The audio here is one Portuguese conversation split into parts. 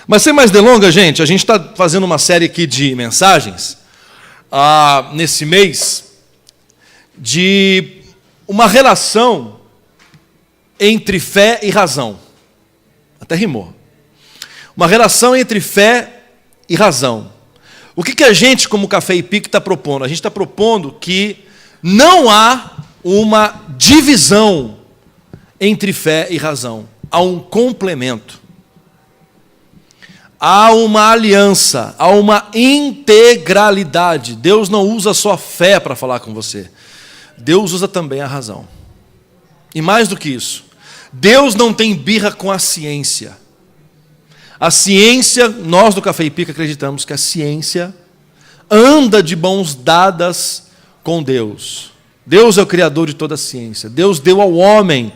Mas sem mais delongas, gente, a gente está fazendo uma série aqui de mensagens, nesse mês, de uma relação entre fé e razão. Até rimou. Uma relação entre fé e razão. O que a gente, como Café e Pique, está propondo? A gente está propondo que não há uma divisão entre fé e razão. Há um complemento. Há uma aliança, há uma integralidade. Deus não usa só a fé para falar com você. Deus usa também a razão. E mais do que isso, Deus não tem birra com a ciência. A ciência, nós do Café e Pica acreditamos que a ciência anda de mãos dadas com Deus. Deus é o criador de toda a ciência. Deus deu ao homem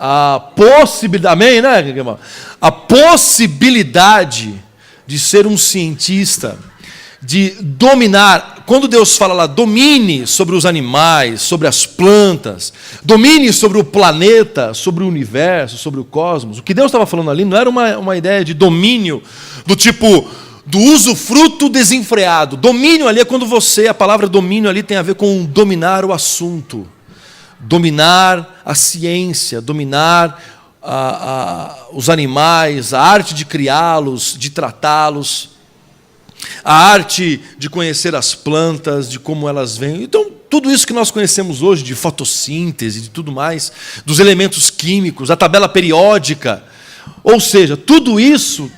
a possibilidade, amém, né, irmão? A possibilidade de ser um cientista, de dominar. Quando Deus fala lá, domine sobre os animais, sobre as plantas, domine sobre o planeta, sobre o universo, sobre o cosmos. O que Deus estava falando ali não era uma ideia de domínio do tipo do usufruto desenfreado. Domínio ali é quando a palavra domínio ali tem a ver com dominar o assunto, dominar a ciência, dominar os animais, a arte de criá-los, de tratá-los, a arte de conhecer as plantas, de como elas vêm. Então, tudo isso que nós conhecemos hoje, de fotossíntese, de tudo mais, dos elementos químicos, a tabela periódica, ou seja, tudo isso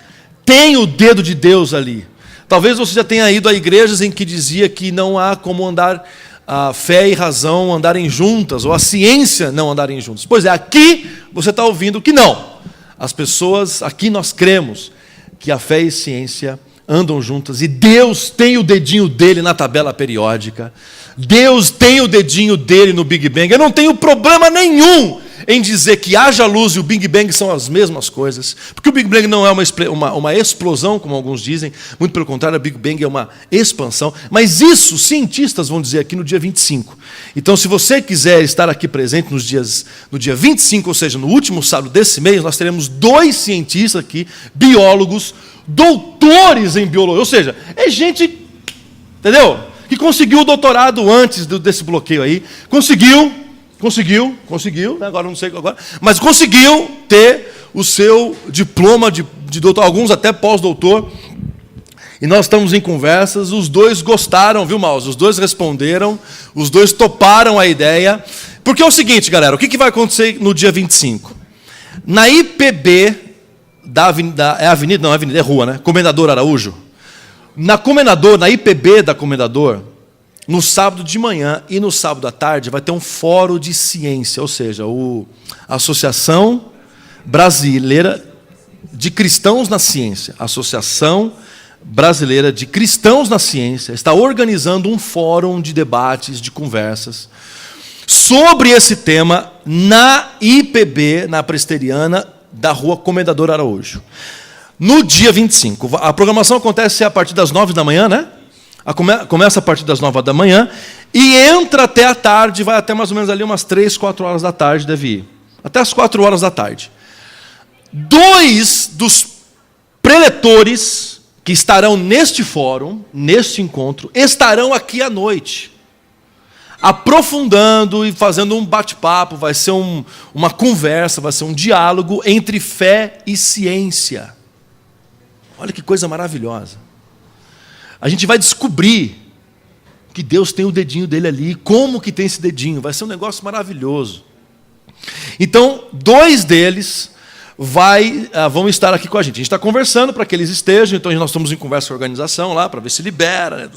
tem o dedo de Deus ali. Talvez você já tenha ido a igrejas em que dizia que não há como andar a fé e razão andarem juntas, ou a ciência não andarem juntas. Pois é, aqui você está ouvindo que não. As pessoas, aqui nós cremos que a fé e a ciência andam juntas, e Deus tem o dedinho dele na tabela periódica, Deus tem o dedinho dele no Big Bang. Eu não tenho problema nenhum em dizer que haja luz e o Big Bang são as mesmas coisas, porque o Big Bang não é uma explosão, como alguns dizem, muito pelo contrário, o Big Bang é uma expansão, mas isso cientistas vão dizer aqui no dia 25. Então, se você quiser estar aqui presente no dia 25, ou seja, no último sábado desse mês, nós teremos 2 cientistas aqui, biólogos, doutores em biologia, ou seja, é gente, entendeu? Que conseguiu o doutorado antes desse bloqueio aí, conseguiu, agora não sei agora, mas conseguiu ter o seu diploma de doutor, alguns até pós-doutor, e nós estamos em conversas, os 2 gostaram, viu, Maus? Os 2 responderam, os 2 toparam a ideia, porque é o seguinte, galera, o que vai acontecer no dia 25? Na IPB, é rua, né? Comendador Araújo. Na IPB da Comendador, no sábado de manhã e no sábado à tarde, vai ter um fórum de ciência, ou seja, a Associação Brasileira de Cristãos na Ciência, Associação Brasileira de Cristãos na Ciência, está organizando um fórum de debates, de conversas, sobre esse tema na IPB, na Presteriana, da rua Comendador Araújo. No dia 25, a programação acontece a partir das 9 da manhã, né? Começa a partir das 9 da manhã e entra até a tarde, vai até mais ou menos ali umas 3, 4 horas da tarde, deve ir. Até as 4 horas da tarde. 2 dos preletores que estarão neste fórum, neste encontro, estarão aqui à noite, aprofundando e fazendo um bate-papo, vai ser uma conversa, vai ser um diálogo entre fé e ciência. Olha que coisa maravilhosa. A gente vai descobrir que Deus tem o dedinho dele ali, como que tem esse dedinho, vai ser um negócio maravilhoso. Então, 2 deles vão estar aqui com a gente. A gente está conversando para que eles estejam, então nós estamos em conversa com a organização lá, para ver se libera, né?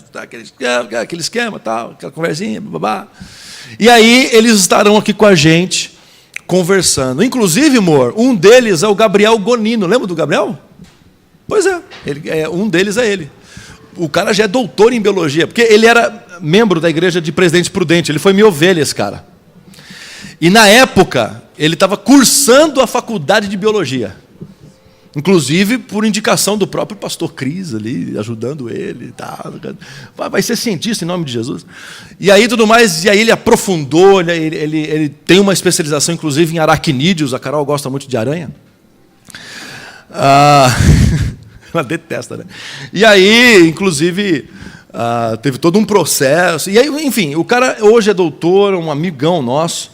aquele esquema, tal, aquela conversinha, babá. E aí eles estarão aqui com a gente, conversando. Inclusive, amor, um deles é o Gabriel Gonino. Lembra do Gabriel? Pois é, um deles é ele. O cara já é doutor em biologia, porque ele era membro da igreja de Presidente Prudente, ele foi minha ovelha, esse cara. E na época, ele estava cursando a faculdade de biologia. Inclusive por indicação do próprio pastor Cris ali, ajudando ele. Tá. Vai ser cientista em nome de Jesus. E aí tudo mais, e aí ele aprofundou, ele tem uma especialização inclusive em aracnídeos, a Carol gosta muito de aranha. Ela detesta, né? E aí, inclusive, teve todo um processo. E aí, enfim, o cara hoje é doutor, um amigão nosso,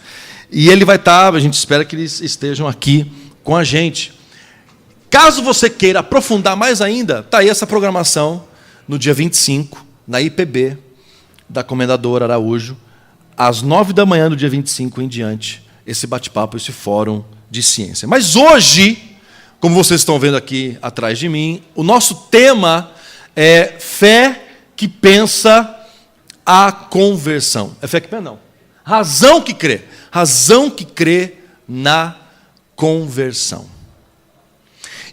e ele vai estar, a gente espera que eles estejam aqui com a gente. Caso você queira aprofundar mais ainda, está aí essa programação no dia 25, na IPB, da Comendadora Araújo, às 9 da manhã do dia 25 em diante, esse bate-papo, esse fórum de ciência. Mas hoje, como vocês estão vendo aqui atrás de mim, o nosso tema é fé que pensa a conversão. É fé que pensa, não. Razão que crê. Razão que crê na conversão.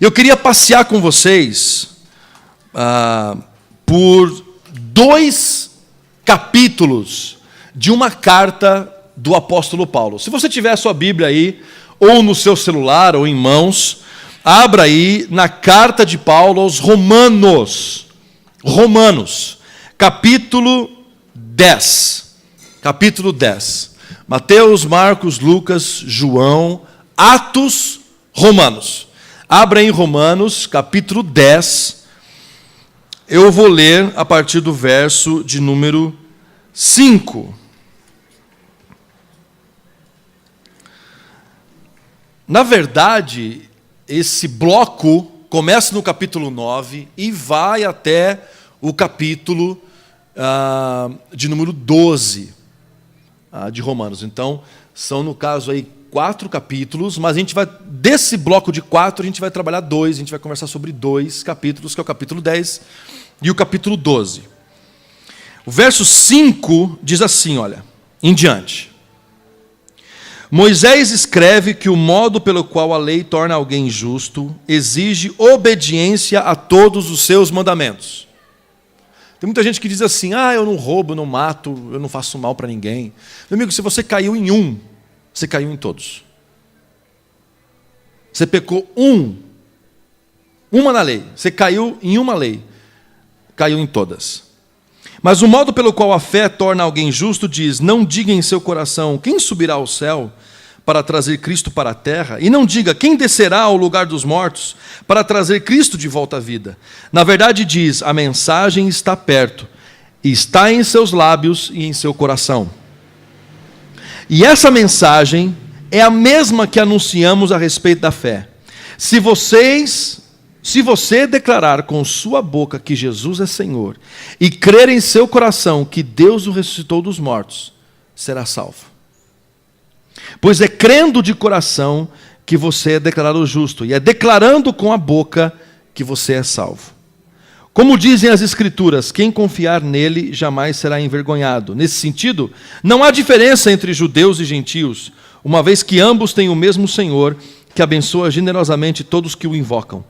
Eu queria passear com vocês por 2 capítulos de uma carta do apóstolo Paulo. Se você tiver a sua Bíblia aí, ou no seu celular, ou em mãos, abra aí na carta de Paulo aos Romanos. Romanos, capítulo 10. Capítulo 10. Mateus, Marcos, Lucas, João, Atos, Romanos. Abra em Romanos, capítulo 10. Eu vou ler a partir do verso de número 5. Na verdade, esse bloco começa no capítulo 9 e vai até o capítulo de número 12 de Romanos. Então, são, no caso, aí 4 capítulos, mas a gente vai, desse bloco de 4, a gente vai trabalhar 2, a gente vai conversar sobre 2 capítulos, que é o capítulo 10 e o capítulo 12. O verso 5 diz assim, olha, em diante. Moisés escreve que o modo pelo qual a lei torna alguém justo exige obediência a todos os seus mandamentos. Tem muita gente que diz assim, eu não roubo, eu não mato, eu não faço mal para ninguém. Meu amigo, se você caiu em um, você caiu em todos. Você pecou uma na lei, você caiu em uma lei, caiu em todas. Mas o modo pelo qual a fé torna alguém justo diz, não diga em seu coração, quem subirá ao céu para trazer Cristo para a terra? E não diga, quem descerá ao lugar dos mortos para trazer Cristo de volta à vida? Na verdade diz, a mensagem está perto, e está em seus lábios e em seu coração. E essa mensagem é a mesma que anunciamos a respeito da fé. Se você declarar com sua boca que Jesus é Senhor e crer em seu coração que Deus o ressuscitou dos mortos, será salvo. Pois é crendo de coração que você é declarado justo, e é declarando com a boca que você é salvo. Como dizem as Escrituras, quem confiar nele jamais será envergonhado. Nesse sentido, não há diferença entre judeus e gentios, uma vez que ambos têm o mesmo Senhor, que abençoa generosamente todos que o invocam.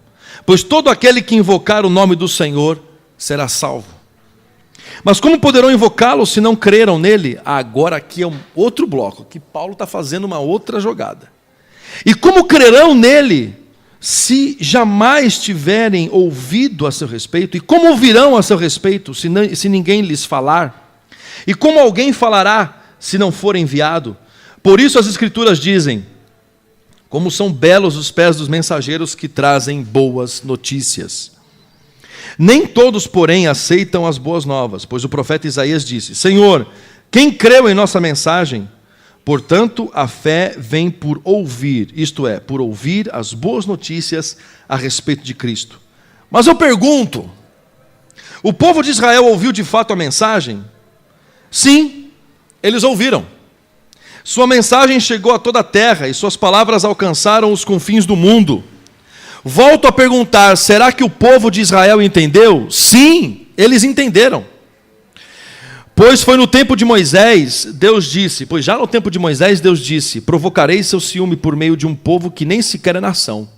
Pois todo aquele que invocar o nome do Senhor será salvo. Mas como poderão invocá-lo se não creram nele? Agora aqui é um outro bloco, que Paulo está fazendo uma outra jogada. E como crerão nele se jamais tiverem ouvido a seu respeito? E como ouvirão a seu respeito se ninguém lhes falar? E como alguém falará se não for enviado? Por isso as Escrituras dizem, como são belos os pés dos mensageiros que trazem boas notícias. Nem todos, porém, aceitam as boas novas, pois o profeta Isaías disse, Senhor, quem creu em nossa mensagem? Portanto, a fé vem por ouvir, isto é, por ouvir as boas notícias a respeito de Cristo. Mas eu pergunto, o povo de Israel ouviu de fato a mensagem? Sim, eles ouviram. Sua mensagem chegou a toda a terra e suas palavras alcançaram os confins do mundo. Volto a perguntar, será que o povo de Israel entendeu? Sim, eles entenderam. Pois foi no tempo de Moisés, Deus disse, provocarei seu ciúme por meio de um povo que nem sequer é nação.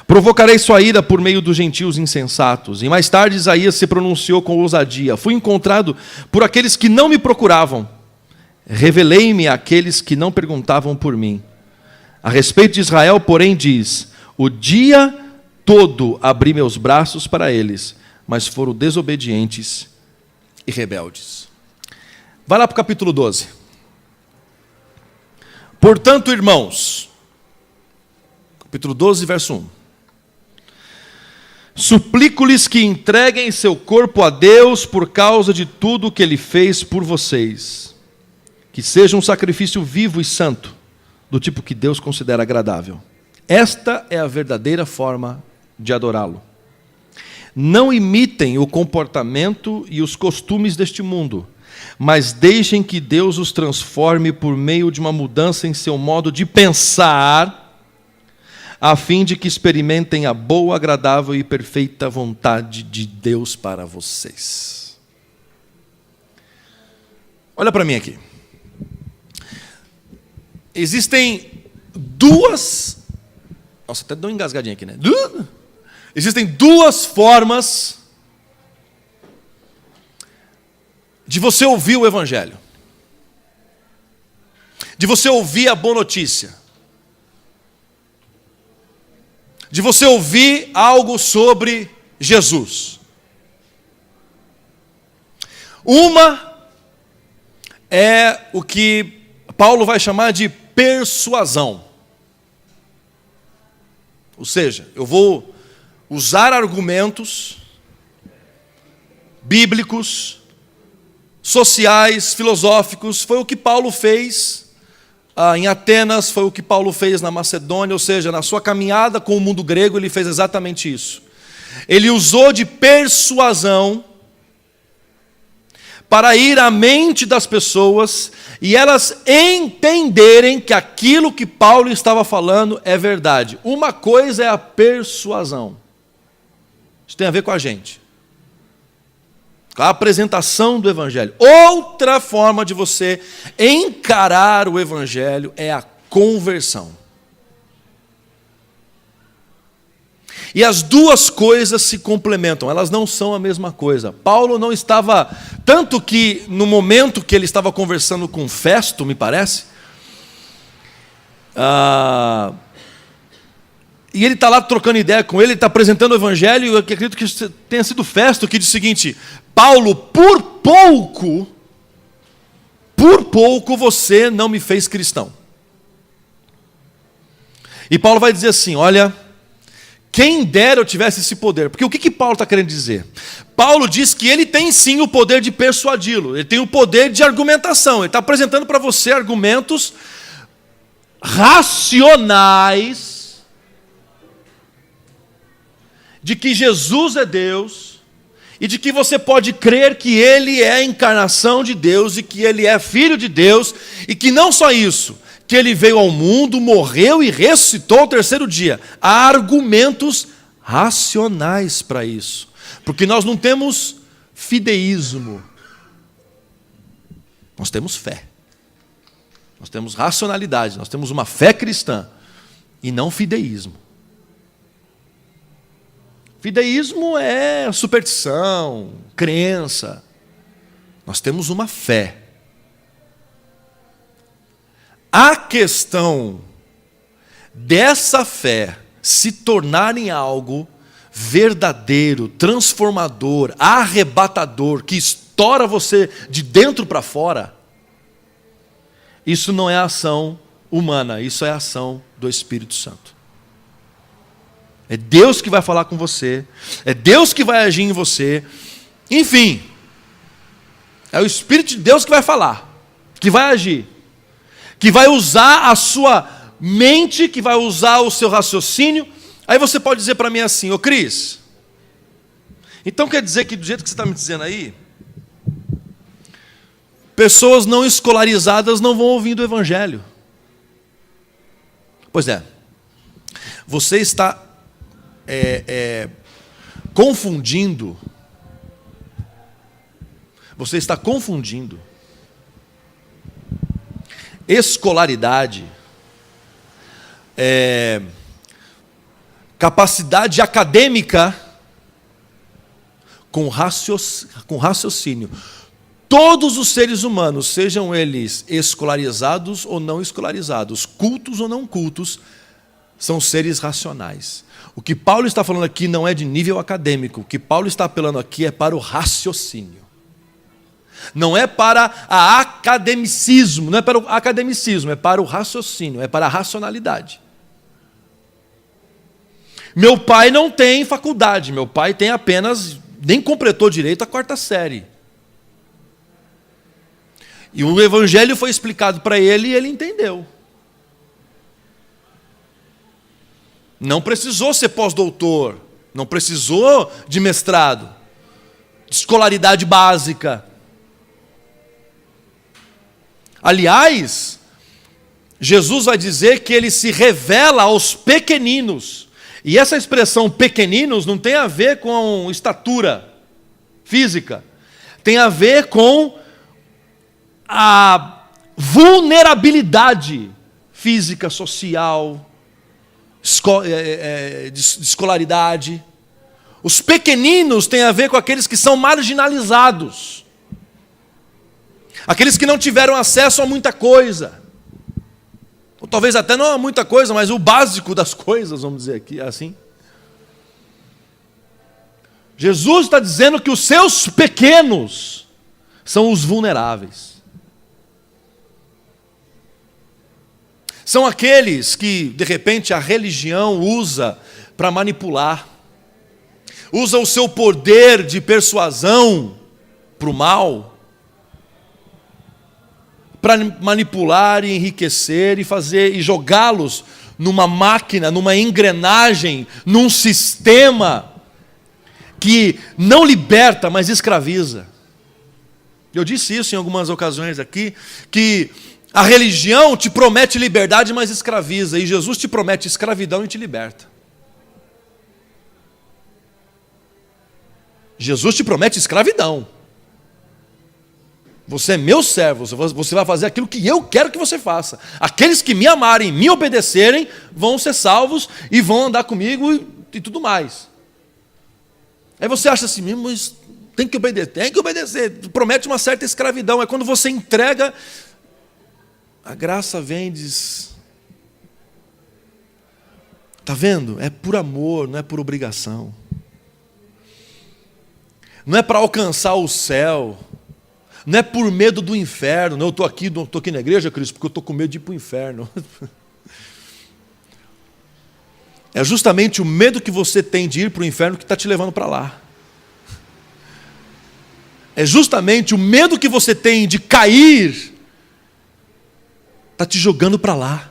Provocarei sua ira por meio dos gentios insensatos. E mais tarde Isaías se pronunciou com ousadia. Fui encontrado por aqueles que não me procuravam. Revelei-me àqueles que não perguntavam por mim. A respeito de Israel, porém, diz, o dia todo abri meus braços para eles, mas foram desobedientes e rebeldes. Vai lá para o capítulo 12. Portanto, irmãos, capítulo 12, verso 1. Suplico-lhes que entreguem seu corpo a Deus por causa de tudo o que Ele fez por vocês. Que seja um sacrifício vivo e santo, do tipo que Deus considera agradável. Esta é a verdadeira forma de adorá-lo. Não imitem o comportamento e os costumes deste mundo, mas deixem que Deus os transforme por meio de uma mudança em seu modo de pensar, a fim de que experimentem a boa, agradável e perfeita vontade de Deus para vocês. Olha para mim aqui. Existem duas... Nossa, até deu uma engasgadinha aqui, né? Existem duas formas de você ouvir o Evangelho. De você ouvir a boa notícia. De você ouvir algo sobre Jesus. Uma é o que Paulo vai chamar de persuasão. Ou seja, eu vou usar argumentos bíblicos, sociais, filosóficos. Foi o que Paulo fez em Atenas, foi o que Paulo fez na Macedônia, ou seja, na sua caminhada com o mundo grego, ele fez exatamente isso. Ele usou de persuasão para ir à mente das pessoas e elas entenderem que aquilo que Paulo estava falando é verdade. Uma coisa é a persuasão. Isso tem a ver com a gente. Com a apresentação do Evangelho. Outra forma de você encarar o Evangelho é a conversão. E as duas coisas se complementam, elas não são a mesma coisa. Paulo não estava, tanto que no momento que ele estava conversando com Festo, me parece, e ele está lá trocando ideia com ele está apresentando o Evangelho, e eu acredito que tenha sido Festo que diz o seguinte: Paulo, por pouco você não me fez cristão. E Paulo vai dizer assim, olha, quem dera eu tivesse esse poder. Porque o que Paulo está querendo dizer? Paulo diz que ele tem sim o poder de persuadi-lo, ele tem o poder de argumentação, ele está apresentando para você argumentos racionais de que Jesus é Deus e de que você pode crer que Ele é a encarnação de Deus e que Ele é Filho de Deus e que não só isso, que Ele veio ao mundo, morreu e ressuscitou ao terceiro dia. Há argumentos racionais para isso, porque nós não temos fideísmo, nós temos fé, nós temos racionalidade, nós temos uma fé cristã e não fideísmo. Fideísmo é superstição, crença. Nós temos uma fé. A questão dessa fé se tornar em algo verdadeiro, transformador, arrebatador, que estoura você de dentro para fora, isso não é ação humana, isso é ação do Espírito Santo. É Deus que vai falar com você, é Deus que vai agir em você, enfim, é o Espírito de Deus que vai falar, que vai agir, que vai usar a sua mente, que vai usar o seu raciocínio. Aí você pode dizer para mim assim, ô Cris, então quer dizer que do jeito que você está me dizendo aí, pessoas não escolarizadas não vão ouvindo o Evangelho. Pois é, você está confundindo escolaridade, capacidade acadêmica com raciocínio. Todos os seres humanos, sejam eles escolarizados ou não escolarizados, cultos ou não cultos, são seres racionais. O que Paulo está falando aqui não é de nível acadêmico. O que Paulo está apelando aqui é para o raciocínio. Não é para a academicismo, não é para o academicismo, é para o raciocínio, é para a racionalidade. Meu pai não tem faculdade, meu pai tem apenas, nem completou direito a 4ª série. E o evangelho foi explicado para ele e ele entendeu. Não precisou ser pós-doutor, não precisou de mestrado, de escolaridade básica. Aliás, Jesus vai dizer que ele se revela aos pequeninos. E essa expressão pequeninos não tem a ver com estatura física. Tem a ver com a vulnerabilidade física, social, de escolaridade. Os pequeninos têm a ver com aqueles que são marginalizados. Aqueles que não tiveram acesso a muita coisa. Ou talvez até não a muita coisa, mas o básico das coisas, vamos dizer aqui assim. Jesus está dizendo que os seus pequenos são os vulneráveis. São aqueles que, de repente, a religião usa para manipular. Usa o seu poder de persuasão para o mal. Para manipular e enriquecer e fazer e jogá-los numa máquina, numa engrenagem, num sistema que não liberta, mas escraviza. Eu disse isso em algumas ocasiões aqui, que a religião te promete liberdade, mas escraviza, e Jesus te promete escravidão e te liberta. Jesus te promete escravidão. Você é meu servo, você vai fazer aquilo que eu quero que você faça. Aqueles que me amarem, me obedecerem, vão ser salvos e vão andar comigo e tudo mais. Aí você acha assim, mas tem que obedecer, promete uma certa escravidão. É quando você entrega, a graça vem e diz, está vendo? É por amor, não é por obrigação. Não é para alcançar o céu. Não é por medo do inferno. Não, eu estou aqui na igreja, Cristo, porque eu estou com medo de ir para o inferno. É justamente o medo que você tem de ir para o inferno que está te levando para lá. É justamente o medo que você tem de cair está te jogando para lá.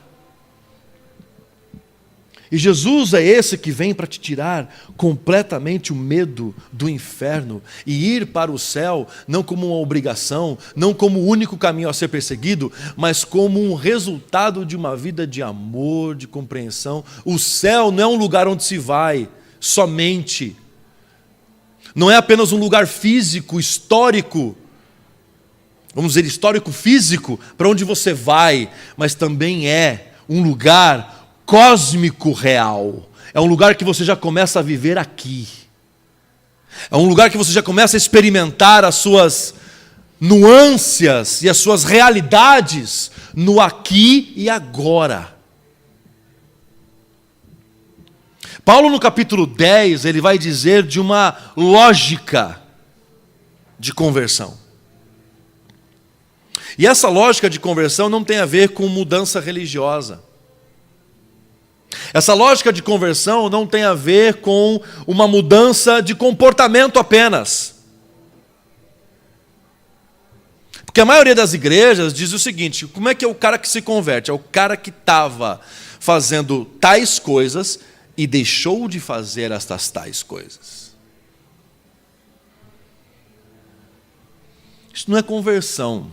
E Jesus é esse que vem para te tirar completamente o medo do inferno e ir para o céu, não como uma obrigação, não como o único caminho a ser perseguido, mas como um resultado de uma vida de amor, de compreensão. O céu não é um lugar onde se vai somente. Não é apenas um lugar físico, histórico, vamos dizer histórico-físico, para onde você vai, mas também é um lugar cósmico real. É um lugar que você já começa a viver aqui. É um lugar que você já começa a experimentar as suas nuances e as suas realidades no aqui e agora. Paulo, no capítulo 10, ele vai dizer de uma lógica de conversão. E essa lógica de conversão não tem a ver com mudança religiosa. Essa lógica de conversão não tem a ver com uma mudança de comportamento apenas. Porque a maioria das igrejas diz o seguinte, como é que é o cara que se converte? É o cara que estava fazendo tais coisas e deixou de fazer estas tais coisas. Isso não é conversão,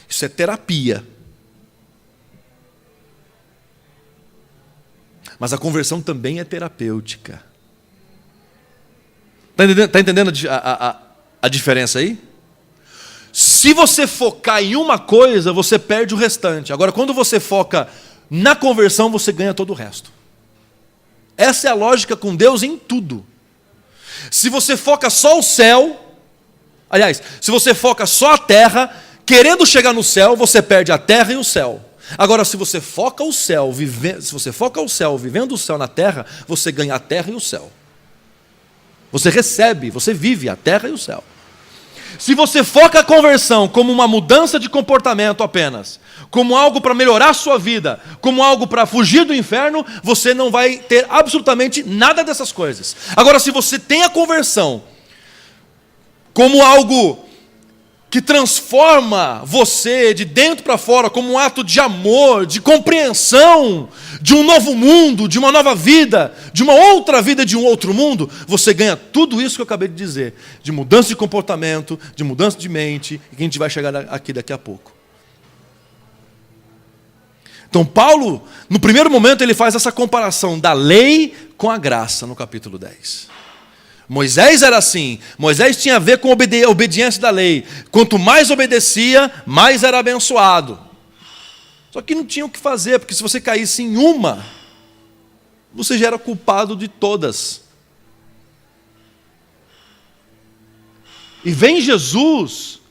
isso é terapia. Mas a conversão também é terapêutica. Está entendendo a diferença aí? Se você focar em uma coisa, você perde o restante. Agora, quando você foca na conversão, você ganha todo o resto. Essa é a lógica com Deus em tudo. Se você foca só o céu, aliás, se você foca só a terra, querendo chegar no céu, você perde a terra e o céu. Agora, se você foca o céu, vivendo o céu na terra, você ganha a terra e o céu. Você recebe, você vive a terra e o céu. Se você foca a conversão como uma mudança de comportamento apenas, como algo para melhorar a sua vida, como algo para fugir do inferno, você não vai ter absolutamente nada dessas coisas. Agora, se você tem a conversão como algo que transforma você de dentro para fora, como um ato de amor, de compreensão, de um novo mundo, de uma nova vida, de uma outra vida, de um outro mundo, você ganha tudo isso que eu acabei de dizer, de mudança de comportamento, de mudança de mente, e que a gente vai chegar aqui daqui a pouco. Então Paulo, no primeiro momento, ele faz essa comparação da lei com a graça, no capítulo 10. Moisés era assim, Moisés tinha a ver com a obediência da lei. Quanto mais obedecia, mais era abençoado. Só que não tinha o que fazer, porque se você caísse em uma, você já era culpado de todas. E vem Jesus,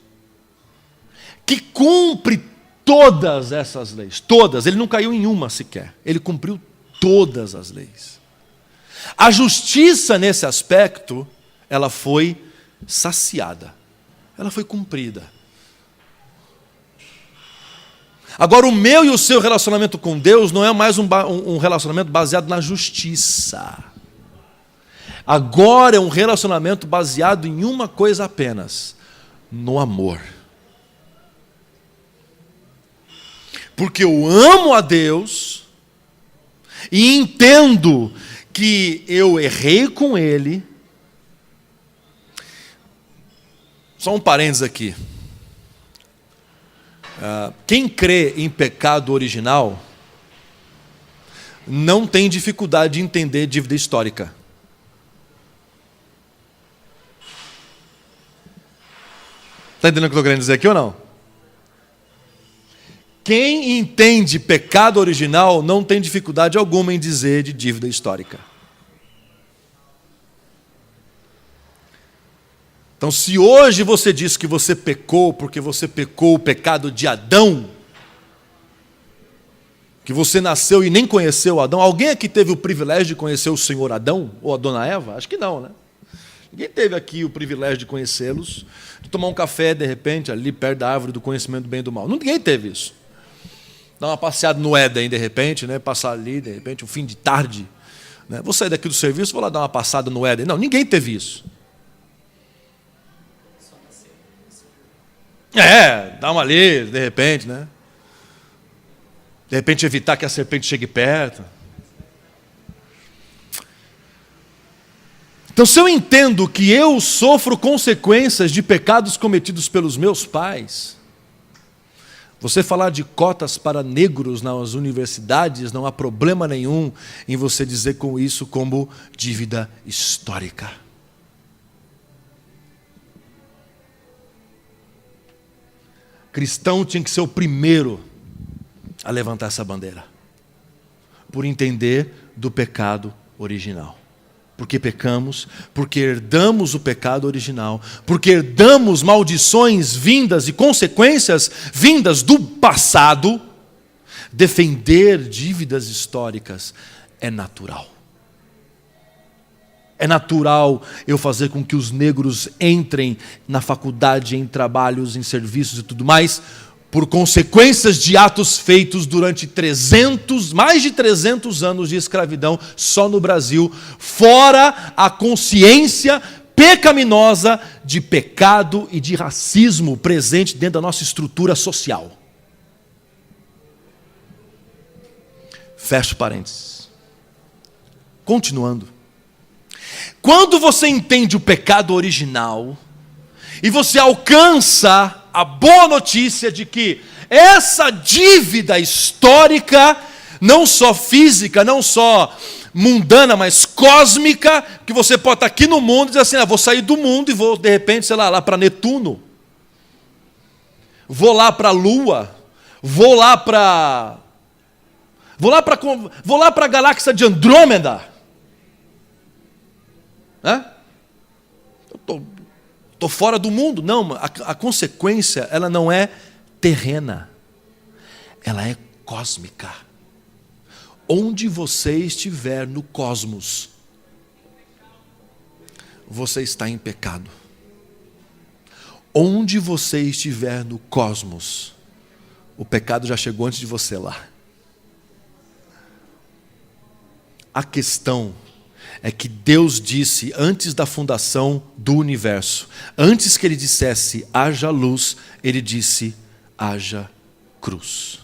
que cumpre todas essas leis, todas, ele não caiu em uma sequer, ele cumpriu todas as leis. A justiça nesse aspecto, ela foi saciada, ela foi cumprida. Agora o meu e o seu relacionamento com Deus não é mais um relacionamento baseado na justiça. Agora é um relacionamento baseado em uma coisa apenas, no amor. Porque eu amo a Deus e entendo que eu errei com Ele. Só um parênteses aqui. Quem crê em pecado original não tem dificuldade de entender dívida histórica. Está entendendo o que eu estou querendo dizer aqui ou não? Quem entende pecado original não tem dificuldade alguma em dizer de dívida histórica. Então, se hoje você diz que você pecou porque você pecou o pecado de Adão, que você nasceu e nem conheceu Adão, alguém aqui teve o privilégio de conhecer o senhor Adão ou a dona Eva? Acho que não, né? Ninguém teve aqui o privilégio de conhecê-los, de tomar um café, de repente, ali perto da árvore do conhecimento do bem e do mal. Ninguém teve isso. Dar uma passeada no Éden, de repente, né? Passar ali, de repente, um fim de tarde. Né? Vou sair daqui do serviço, vou lá dar uma passada no Éden. Não, ninguém teve isso. Dá uma ali, de repente, né? De repente evitar que a serpente chegue perto. Então, se eu entendo que eu sofro consequências de pecados cometidos pelos meus pais, você falar de cotas para negros nas universidades, não há problema nenhum em você dizer com isso como dívida histórica. Cristão tinha que ser o primeiro a levantar essa bandeira, por entender do pecado original. Porque pecamos, porque herdamos o pecado original, porque herdamos maldições vindas e consequências vindas do passado. Defender dívidas históricas é natural. É natural eu fazer com que os negros entrem na faculdade, em trabalhos, em serviços e tudo mais, por consequências de atos feitos durante mais de 300 anos de escravidão só no Brasil, fora a consciência pecaminosa de pecado e de racismo presente dentro da nossa estrutura social. Fecho parênteses. Continuando. Quando você entende o pecado original e você alcança a boa notícia de que essa dívida histórica, não só física, não só mundana, mas cósmica, que você pode estar aqui no mundo e dizer assim, vou sair do mundo e vou, de repente, sei lá para Netuno, vou lá para a Lua, vou lá para a galáxia de Andrômeda. Estou fora do mundo. Não, a consequência, ela não é terrena, ela é cósmica. Onde você estiver no cosmos, você está em pecado. Onde você estiver no cosmos, o pecado já chegou antes de você lá. A questão é que Deus disse antes da fundação do universo, antes que Ele dissesse haja luz, Ele disse haja cruz.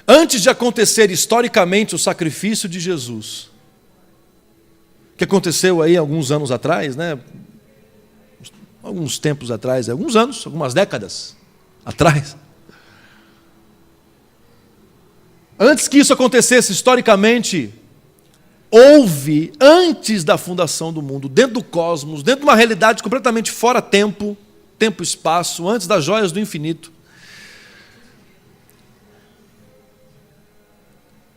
Antes de acontecer historicamente o sacrifício de Jesus, que aconteceu aí alguns anos atrás, né? Alguns tempos atrás, alguns anos, algumas décadas atrás. Antes que isso acontecesse historicamente, houve, antes da fundação do mundo, dentro do cosmos, dentro de uma realidade completamente fora tempo, tempo e espaço, antes das joias do infinito,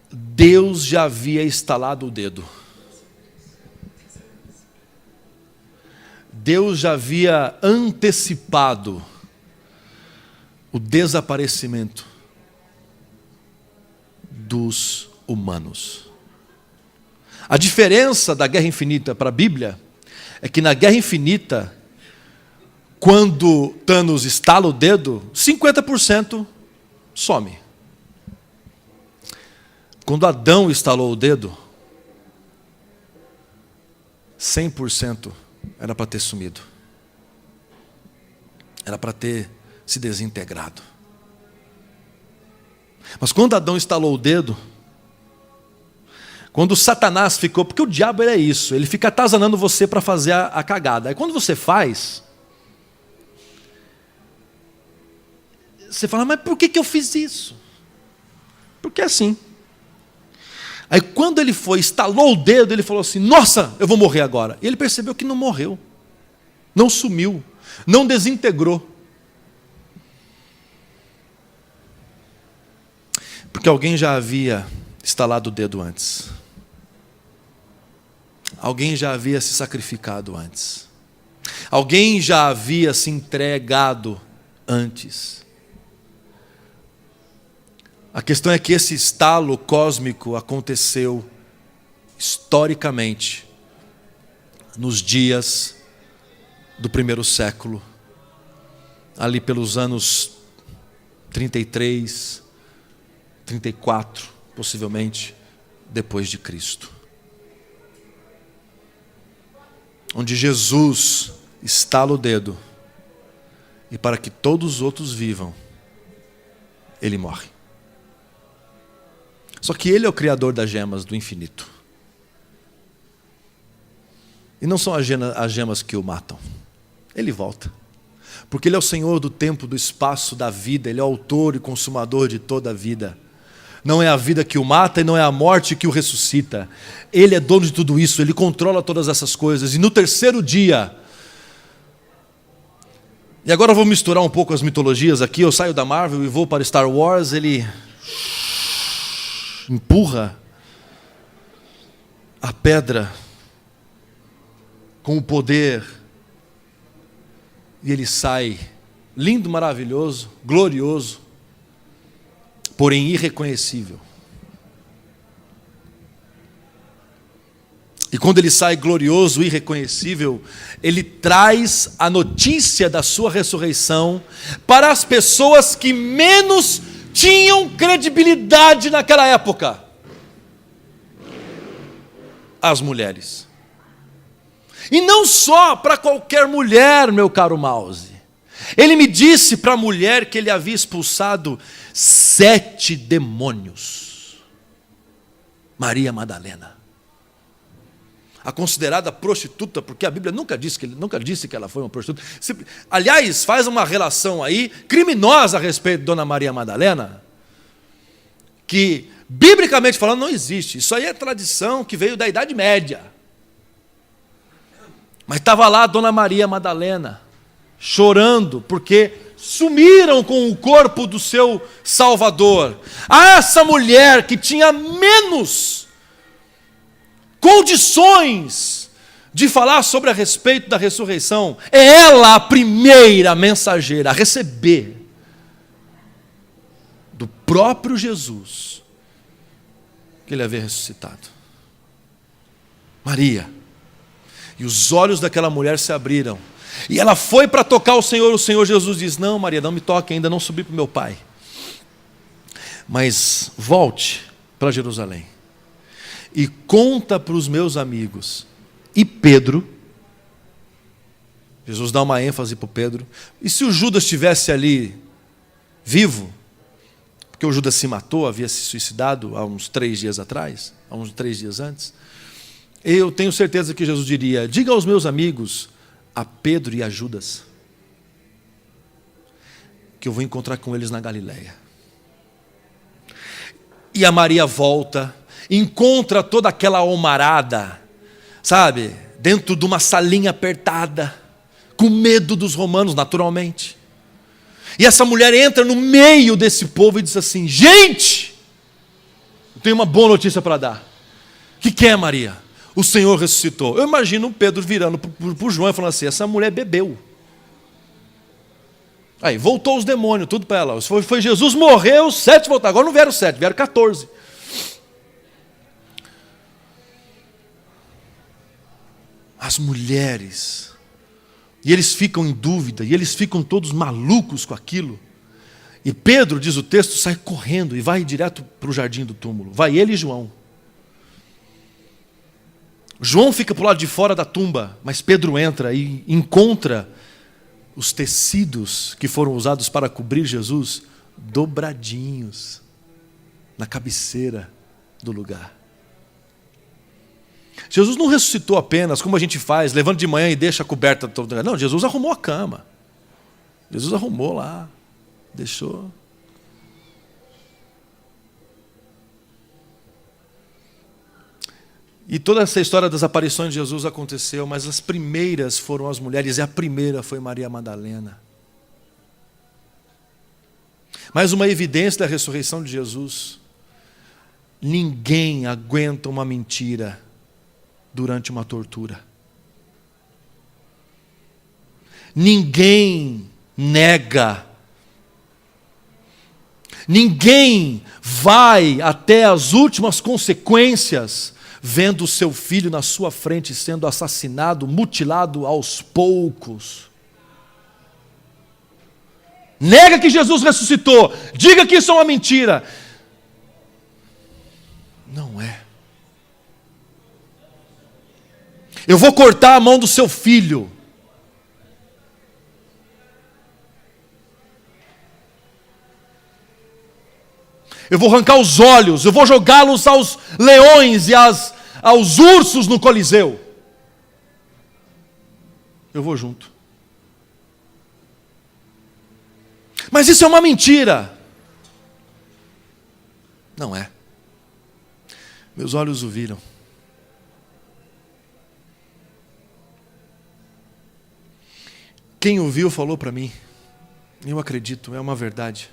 Deus já havia estalado o dedo. Deus já havia antecipado o desaparecimento dos humanos. A diferença da Guerra Infinita para a Bíblia é que na Guerra Infinita, quando Thanos estala o dedo, 50% some. Quando Adão estalou o dedo, 100% era para ter sumido. Era para ter se desintegrado. Mas quando Adão estalou o dedo, quando Satanás ficou, porque o diabo é isso, ele fica atazanando você para fazer a cagada. Aí quando você faz, você fala, mas por que eu fiz isso? Porque é assim. Aí quando ele foi, estalou o dedo, ele falou assim, nossa, eu vou morrer agora. E ele percebeu que não morreu, não sumiu, não desintegrou. Porque alguém já havia estalado o dedo antes. Alguém já havia se sacrificado antes. Alguém já havia se entregado antes. A questão é que esse estalo cósmico aconteceu historicamente nos dias do primeiro século, ali pelos anos 33, 34, possivelmente, depois de Cristo. Onde Jesus estala o dedo e para que todos os outros vivam, Ele morre. Só que Ele é o Criador das gemas do infinito. E não são as gemas que o matam. Ele volta. Porque Ele é o Senhor do tempo, do espaço, da vida. Ele é o autor e consumador de toda a vida. Não é a vida que o mata e não é a morte que o ressuscita. Ele é dono de tudo isso. Ele controla todas essas coisas. E no terceiro dia... E agora eu vou misturar um pouco as mitologias aqui. Eu saio da Marvel e vou para Star Wars. Ele... empurra a pedra com o poder e ele sai lindo, maravilhoso, glorioso, porém irreconhecível. E quando ele sai glorioso, irreconhecível, ele traz a notícia da sua ressurreição para as pessoas que menos tinham credibilidade naquela época. As mulheres. E não só para qualquer mulher, meu caro Mouse. Ele me disse para a mulher que ele havia expulsado 7 demônios. Maria Madalena. A considerada prostituta, porque a Bíblia nunca disse que ela foi uma prostituta. Aliás, faz uma relação aí criminosa a respeito de Dona Maria Madalena, que, biblicamente falando, não existe. Isso aí é tradição que veio da Idade Média. Mas estava lá a Dona Maria Madalena, chorando, porque sumiram com o corpo do seu Salvador. Essa mulher que tinha menos condições de falar sobre a respeito da ressurreição, é ela a primeira mensageira a receber do próprio Jesus que ele havia ressuscitado. Maria. E os olhos daquela mulher se abriram. E ela foi para tocar o Senhor Jesus diz, não Maria, não me toque, ainda não subi para o meu pai. Mas volte para Jerusalém e conta para os meus amigos. E Pedro, Jesus dá uma ênfase para o Pedro. E se o Judas estivesse ali vivo, porque o Judas se matou, havia se suicidado há uns 3 dias atrás, há uns 3 dias antes, eu tenho certeza que Jesus diria, diga aos meus amigos, a Pedro e a Judas, que eu vou encontrar com eles na Galileia. E a Maria volta, encontra toda aquela almarada, sabe, dentro de uma salinha apertada, com medo dos romanos, naturalmente. E essa mulher entra no meio desse povo e diz assim, gente, eu tenho uma boa notícia para dar. O que é, Maria? O Senhor ressuscitou. Eu imagino o Pedro virando para o João e falando assim, essa mulher bebeu. Aí, voltou os demônios, tudo para ela. Foi Jesus, morreu, 7 voltaram. Agora não vieram 7, vieram 14. As mulheres. E eles ficam em dúvida, e eles ficam todos malucos com aquilo. E Pedro, diz o texto, sai correndo e vai direto para o jardim do túmulo. Vai ele e João. João fica para o lado de fora da tumba, mas Pedro entra e encontra os tecidos que foram usados para cobrir Jesus dobradinhos na cabeceira do lugar. Jesus não ressuscitou apenas, como a gente faz, levanta de manhã e deixa a coberta toda. Não, Jesus arrumou a cama. Jesus arrumou lá, deixou. E toda essa história das aparições de Jesus aconteceu, mas as primeiras foram as mulheres, e a primeira foi Maria Madalena. Mais uma evidência da ressurreição de Jesus. Ninguém aguenta uma mentira durante uma tortura. Ninguém nega. Ninguém vai até as últimas consequências vendo o seu filho na sua frente sendo assassinado, mutilado aos poucos. Nega que Jesus ressuscitou. Diga que isso é uma mentira. Não é. Eu vou cortar a mão do seu filho. Eu vou arrancar os olhos, eu vou jogá-los aos leões e aos ursos no Coliseu. Eu vou junto. Mas isso é uma mentira. Não é. Meus olhos o viram. Quem o viu falou para mim, eu acredito, é uma verdade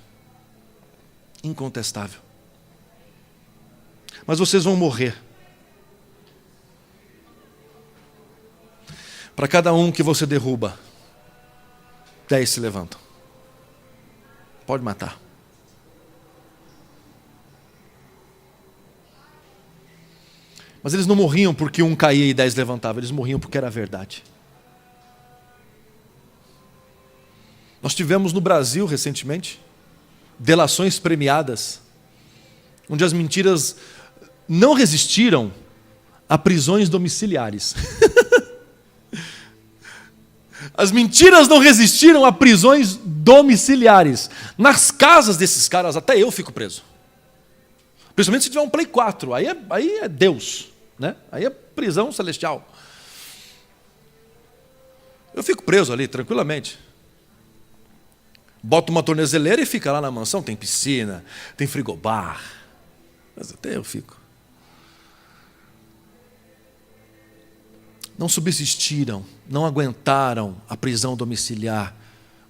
incontestável. Mas vocês vão morrer. Para cada um que você derruba, 10 se levantam. Pode matar. Mas eles não morriam porque um caía e 10 levantavam, eles morriam porque era verdade. Nós tivemos no Brasil recentemente delações premiadas, onde as mentiras não resistiram a prisões domiciliares. As mentiras não resistiram a prisões domiciliares. Nas casas desses caras, até eu fico preso. Principalmente se tiver um Play 4, aí é Deus, né? Aí é prisão celestial. Eu fico preso ali, tranquilamente. Bota uma tornezeleira e fica lá na mansão, tem piscina, tem frigobar. Mas até eu fico. Não subsistiram, não aguentaram a prisão domiciliar.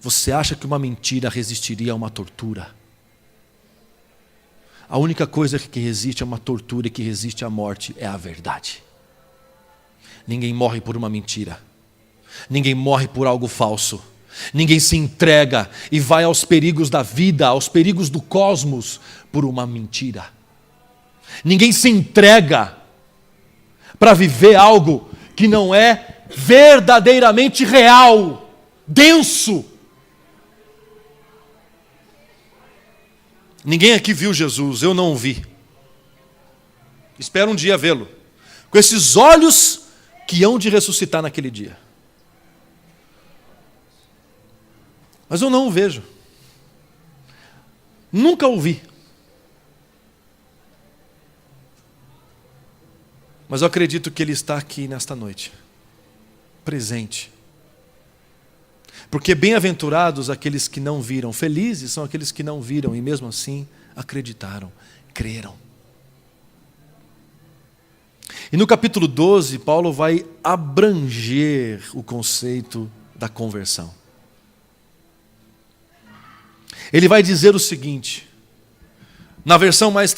Você acha que uma mentira resistiria a uma tortura? A única coisa que resiste a uma tortura e que resiste à morte é a verdade. Ninguém morre por uma mentira. Ninguém morre por algo falso. Ninguém se entrega e vai aos perigos da vida, aos perigos do cosmos, por uma mentira. Ninguém se entrega para viver algo que não é verdadeiramente real, denso. Ninguém aqui viu Jesus, eu não o vi. Espero um dia vê-lo, com esses olhos que hão de ressuscitar naquele dia. Mas eu não o vejo. Nunca o vi. Mas eu acredito que Ele está aqui nesta noite, presente. Porque bem-aventurados aqueles que não viram, felizes são aqueles que não viram e mesmo assim acreditaram, creram. E no capítulo 12, Paulo vai abranger o conceito da conversão. Ele vai dizer o seguinte, na versão mais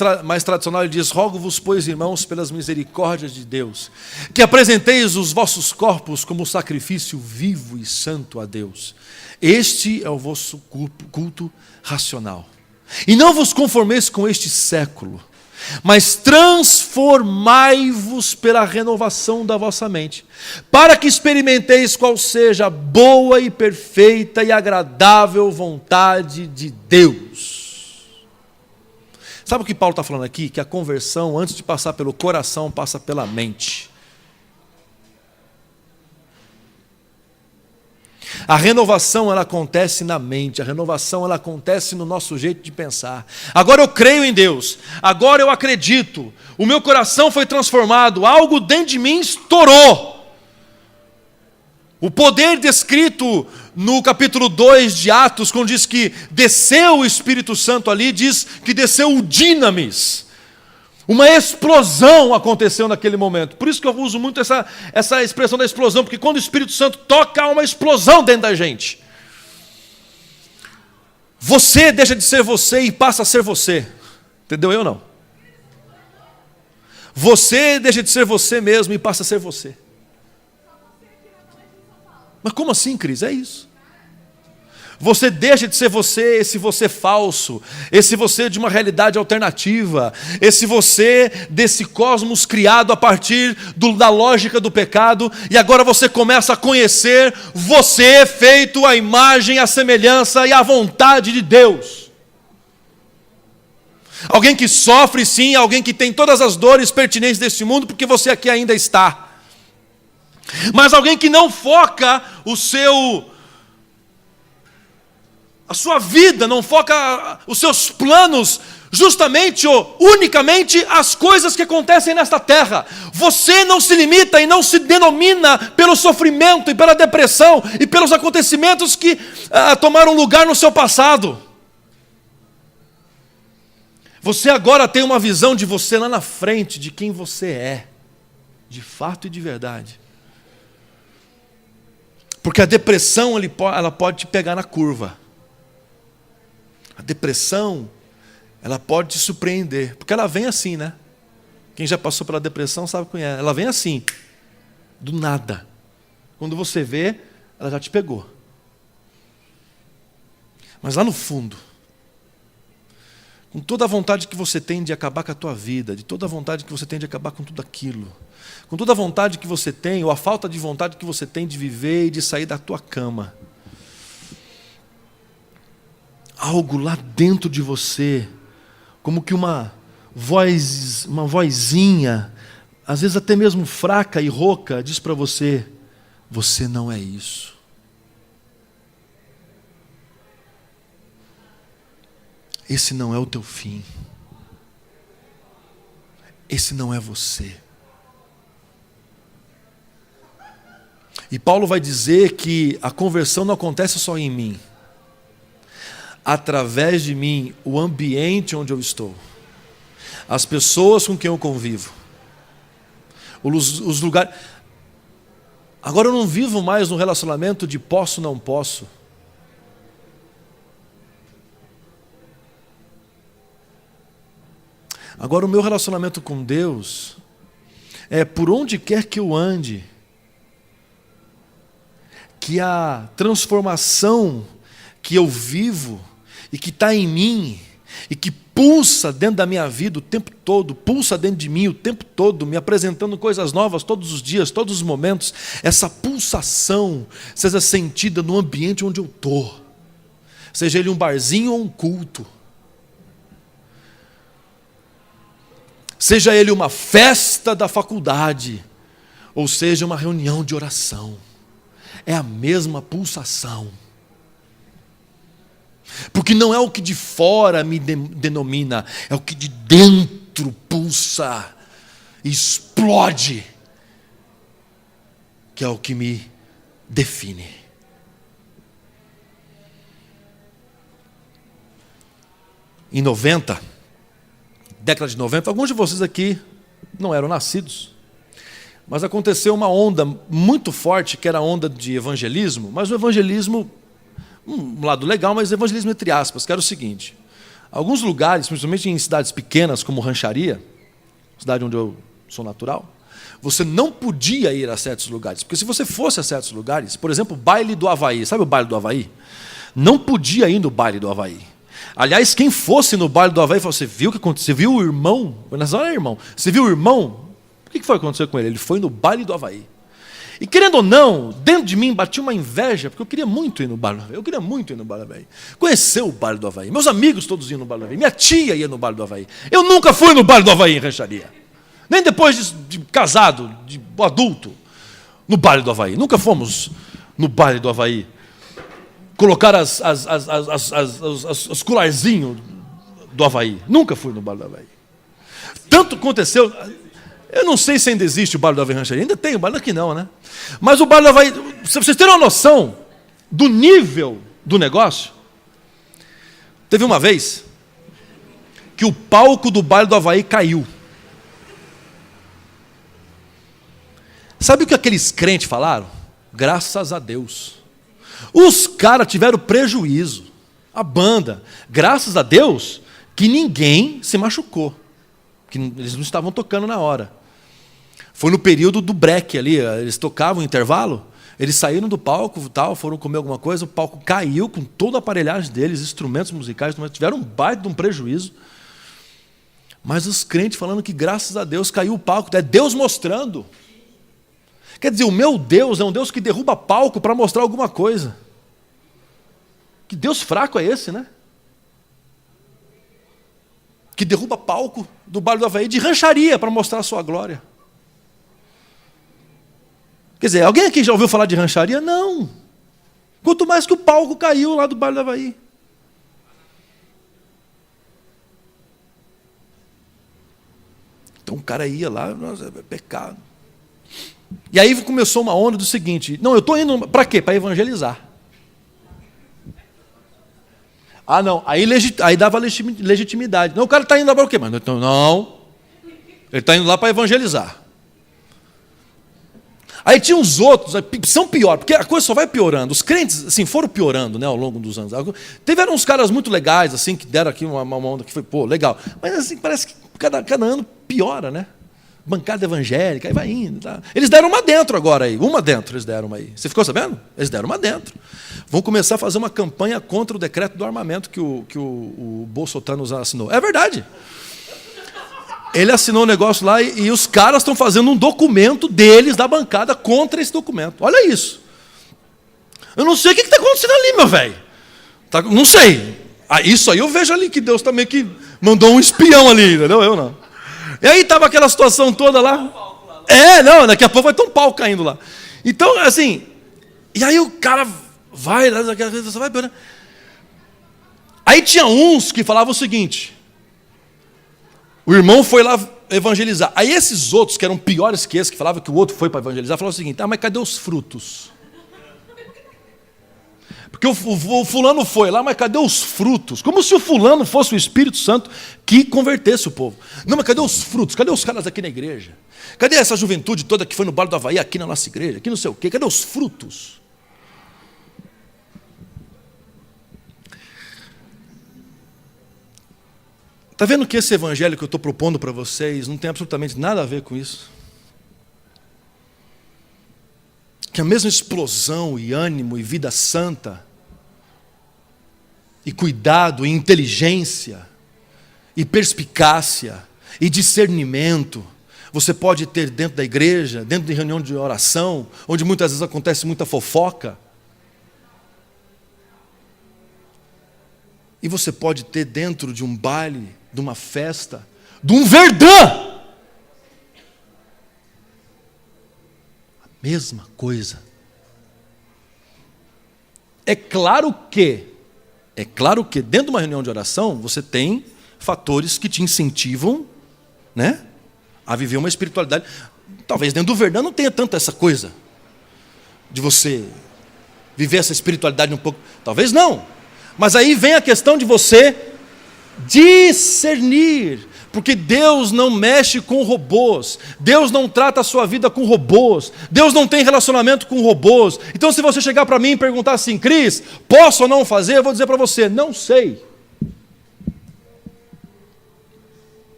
tradicional ele diz: rogo-vos, pois, irmãos, pelas misericórdias de Deus, que apresenteis os vossos corpos como sacrifício vivo e santo a Deus. Este é o vosso culto racional. E não vos conformeis com este século, mas transformai-vos pela renovação da vossa mente, para que experimenteis qual seja a boa e perfeita e agradável vontade de Deus. Sabe o que Paulo está falando aqui? Que a conversão, antes de passar pelo coração, passa pela mente. A renovação, ela acontece na mente, a renovação, ela acontece no nosso jeito de pensar. Agora eu creio em Deus, agora eu acredito, o meu coração foi transformado, algo dentro de mim estourou. O poder descrito no capítulo 2 de Atos, quando diz que desceu o Espírito Santo ali, diz que desceu o dinamis. Uma explosão aconteceu naquele momento. Por isso que eu uso muito essa expressão da explosão, porque quando o Espírito Santo toca, há uma explosão dentro da gente. Você deixa de ser você e passa a ser você. Entendeu? Eu não. Você deixa de ser você mesmo e passa a ser você. Mas como assim, Cris? É isso. Você deixa de ser você, esse você falso, esse você de uma realidade alternativa, esse você desse cosmos criado a partir da lógica do pecado, e agora você começa a conhecer você feito à imagem, à semelhança e à vontade de Deus. Alguém que sofre sim, alguém que tem todas as dores pertinentes desse mundo, porque você aqui ainda está. Mas alguém que não foca a sua vida, não foca os seus planos justamente ou unicamente as coisas que acontecem nesta terra. Você não se limita e não se denomina pelo sofrimento e pela depressão e pelos acontecimentos que tomaram lugar no seu passado. Você agora tem uma visão de você lá na frente, de quem você é, de fato e de verdade. Porque a depressão ela pode te pegar na curva. A depressão, ela pode te surpreender. Porque ela vem assim, né? Quem já passou pela depressão sabe como é. Ela vem assim, do nada. Quando você vê, ela já te pegou. Mas lá no fundo, com toda a vontade que você tem de acabar com a tua vida, de toda a vontade que você tem de acabar com tudo aquilo, com toda a vontade que você tem, ou a falta de vontade que você tem de viver e de sair da tua cama, algo lá dentro de você, como que uma vozinha, às vezes até mesmo fraca e rouca, diz para você: você não é isso. Esse não é o teu fim. Esse não é você. E Paulo vai dizer que a conversão não acontece só em mim. Através de mim, o ambiente onde eu estou, as pessoas com quem eu convivo, os lugares. Agora eu não vivo mais no relacionamento de posso, não posso. Agora o meu relacionamento com Deus é por onde quer que eu ande, que a transformação que eu vivo e que está em mim, e que pulsa dentro da minha vida o tempo todo, pulsa dentro de mim o tempo todo, me apresentando coisas novas todos os dias, todos os momentos, essa pulsação seja sentida no ambiente onde eu estou, seja ele um barzinho ou um culto, seja ele uma festa da faculdade, ou seja uma reunião de oração, é a mesma pulsação. Porque não é o que de fora me denomina, é o que de dentro pulsa, explode, que é o que me define. Em 90, década de 90, alguns de vocês aqui não eram nascidos, mas aconteceu uma onda muito forte, que era a onda de evangelismo, mas o evangelismo, um lado legal, mas evangelismo entre aspas, que era o seguinte: alguns lugares, principalmente em cidades pequenas como Rancharia, cidade onde eu sou natural, você não podia ir a certos lugares, porque se você fosse a certos lugares, por exemplo, o baile do Havaí, sabe o baile do Havaí? Não podia ir no baile do Havaí. Aliás, quem fosse no baile do Havaí, falou: você viu o que aconteceu? Você viu o irmão? Nessa hora é irmão. Você viu o irmão? O que foi que aconteceu com ele? Ele foi no baile do Havaí. E querendo ou não, dentro de mim batia uma inveja, porque eu queria muito ir no baile do Havaí. Eu queria muito ir no baile do Havaí. Conhecer o baile do Havaí. Meus amigos todos iam no baile do Havaí. Minha tia ia no baile do Havaí. Eu nunca fui no baile do Havaí em Rancharia. Nem depois de casado, de adulto, no baile do Havaí. Nunca fomos no baile do Havaí. Colocar os colarzinhos do Havaí. Nunca fui no baile do Havaí. Tanto aconteceu... Eu não sei se ainda existe o baile do Havaí Rancharia. Ainda tem, o baile aqui não, né? Mas o baile do Havaí... Se vocês terem uma noção do nível do negócio, teve uma vez que o palco do baile do Havaí caiu. Sabe o que aqueles crentes falaram? Graças a Deus. Os caras tiveram prejuízo. A banda. Graças a Deus que ninguém se machucou. Que eles não estavam tocando na hora. Foi no período do break ali, eles tocavam o intervalo, eles saíram do palco, tal, foram comer alguma coisa, o palco caiu com toda a aparelhagem deles, instrumentos musicais, tiveram um baita de um prejuízo. Mas os crentes falando que graças a Deus caiu o palco, é Deus mostrando. Quer dizer, o meu Deus é um Deus que derruba palco para mostrar alguma coisa. Que Deus fraco é esse, né? Que derruba palco do baile do Havaí de Rancharia para mostrar a sua glória. Quer dizer, alguém aqui já ouviu falar de Rancharia? Não. Quanto mais que o palco caiu lá do baile do Havaí. Então o cara ia lá, nossa, é pecado. E aí começou uma onda do seguinte: não, eu estou indo para quê? Para evangelizar. Ah, não, aí dava legitimidade. Não, o cara está indo lá para o quê? Mas não, ele está indo lá para evangelizar. Aí tinha uns outros, são pior, porque a coisa só vai piorando. Os crentes assim, foram piorando, né, ao longo dos anos. Tiveram uns caras muito legais, assim, que deram aqui uma onda que foi, pô, legal. Mas assim, parece que cada ano piora, né? Bancada evangélica, aí vai indo. Tá? Eles deram uma dentro agora aí, uma dentro eles deram aí. Você ficou sabendo? Eles deram uma dentro. Vão começar a fazer uma campanha contra o decreto do armamento que o Bolsonaro assinou. É verdade. Ele assinou um negócio lá e os caras estão fazendo um documento deles, da bancada, contra esse documento. Olha isso. Eu não sei o que está acontecendo ali, meu velho. Não sei. Isso aí eu vejo ali que Deus também que mandou um espião ali, entendeu? Eu não. E aí estava aquela situação toda lá. Não, daqui a pouco vai ter um pau caindo lá. Então, assim, e aí o cara vai lá, você vai piorando. Aí tinha uns que falavam o seguinte: o irmão foi lá evangelizar. Aí esses outros, que eram piores que esse, que falavam que o outro foi para evangelizar, falavam o seguinte: mas cadê os frutos? Porque o fulano foi lá, mas cadê os frutos? Como se o fulano fosse o Espírito Santo que convertesse o povo. Não, mas cadê os frutos? Cadê os caras aqui na igreja? Cadê essa juventude toda que foi no baile do Havaí, aqui na nossa igreja? Aqui não sei o quê. Cadê os frutos? Está vendo que esse evangelho que eu estou propondo para vocês não tem absolutamente nada a ver com isso? Que a mesma explosão e ânimo e vida santa, e cuidado e inteligência e perspicácia e discernimento você pode ter dentro da igreja, dentro de reunião de oração, onde muitas vezes acontece muita fofoca. E você pode ter dentro de um baile, de uma festa, de um verdã. A mesma coisa. É claro que dentro de uma reunião de oração, você tem fatores que te incentivam, né, a viver uma espiritualidade. Talvez dentro do verdão não tenha tanta essa coisa de você viver essa espiritualidade um pouco. Talvez não. Mas aí vem a questão de você discernir. Porque Deus não mexe com robôs. Deus não trata a sua vida com robôs. Deus não tem relacionamento com robôs. Então se você chegar para mim e perguntar assim, Cris, posso ou não fazer? Eu vou dizer para você, não sei.